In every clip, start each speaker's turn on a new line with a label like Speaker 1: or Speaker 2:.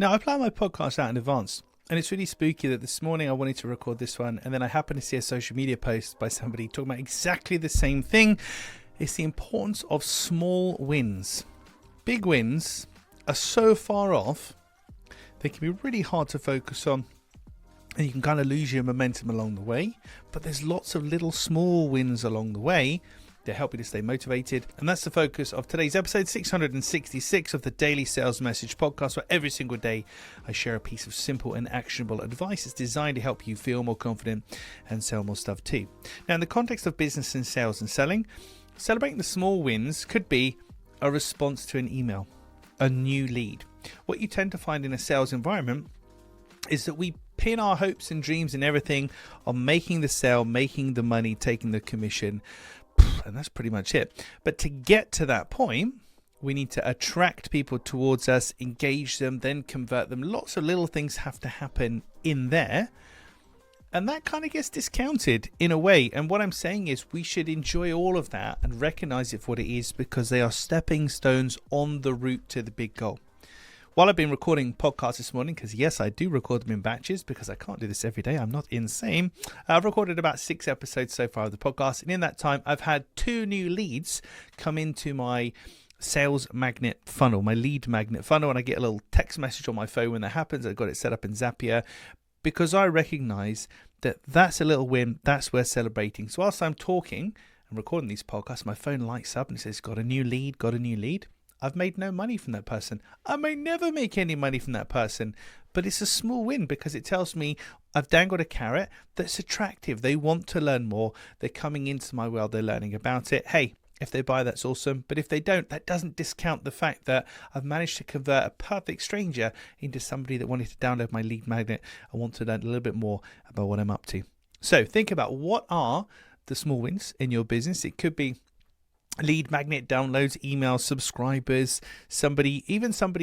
Speaker 1: Now, I plan my podcast out in advance, and it's really spooky that this morning I wanted to record this one, and then I happened to see a social media post by somebody talking about exactly the same thing. It's the importance of small wins. Big wins are so far off, they can be really hard to focus on, and you can kind of lose your momentum along the way. But there's lots of little small wins along the way that help you to stay motivated. And that's the focus of today's episode 666 of the Daily Sales Message podcast, where every single day I share a piece of simple and actionable advice. It's designed to help you feel more confident and sell more stuff too. Now, in the context of business and sales and selling, celebrating the small wins could be a response to an email, a new lead. What you tend to find in a sales environment is that we pin our hopes and dreams and everything on making the sale, making the money, taking the commission, and that's pretty much it. But to get to that point, we need to attract people towards us, engage them, then convert them. Lots of little things have to happen in there, and that kind of gets discounted in a way. And what I'm saying is we should enjoy all of that and recognize it for what it is, because they are stepping stones on the route to the big goal. While I've been recording podcasts this morning, because yes, I do record them in batches because I can't do this every day. I'm not insane. I've recorded about 6 episodes so far of the podcast. And in that time, I've had 2 new leads come into my sales magnet funnel, my lead magnet funnel. And I get a little text message on my phone when that happens. I've got it set up in Zapier because I recognize that that's a little win. That's worth celebrating. So whilst I'm talking and recording these podcasts, my phone lights up and it says, got a new lead, got a new lead. I've made no money from that person. I may never make any money from that person, but it's a small win because it tells me I've dangled a carrot that's attractive. They want to learn more. They're coming into my world. They're learning about it. Hey, if they buy, that's awesome. But if they don't, that doesn't discount the fact that I've managed to convert a perfect stranger into somebody that wanted to download my lead magnet and want to learn a little bit more about what I'm up to. So think about, what are the small wins in your business? It could be lead magnet downloads, emails, subscribers, somebody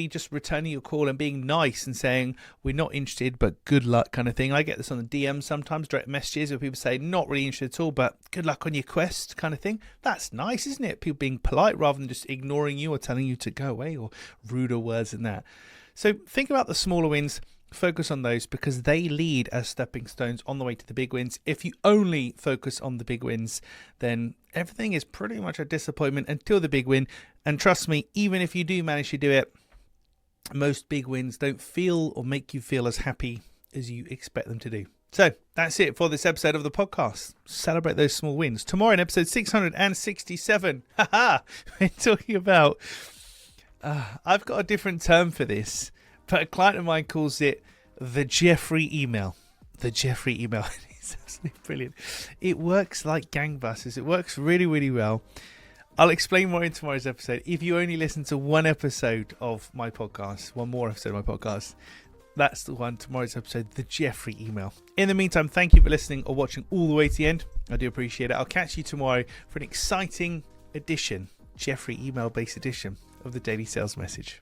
Speaker 1: just returning your call and being nice and saying, we're not interested, but good luck kind of thing. I get this on the DM sometimes, direct messages, where people say, not really interested at all, but good luck on your quest kind of thing. That's nice, isn't it? People being polite rather than just ignoring you or telling you to go away, or ruder words than that. So think about the smaller wins. Focus on those because they lead as stepping stones on the way to the big wins. If you only focus on the big wins, then everything is pretty much a disappointment until the big win. And trust me, even if you do manage to do it, most big wins don't feel or make you feel as happy as you expect them to do. So that's it for this episode of the podcast. Celebrate those small wins. Tomorrow in episode 667, we're talking about, I've got a different term for this, but a client of mine calls it the Jeffrey email. The Jeffrey email. It's absolutely brilliant. It works like gangbusters. It works really, really well. I'll explain more in tomorrow's episode. If you only listen to one episode of my podcast, one more episode of my podcast, that's the one, tomorrow's episode, the Jeffrey email. In the meantime, thank you for listening or watching all the way to the end. I do appreciate it. I'll catch you tomorrow for an exciting edition, Jeffrey email-based edition of the Daily Sales Message.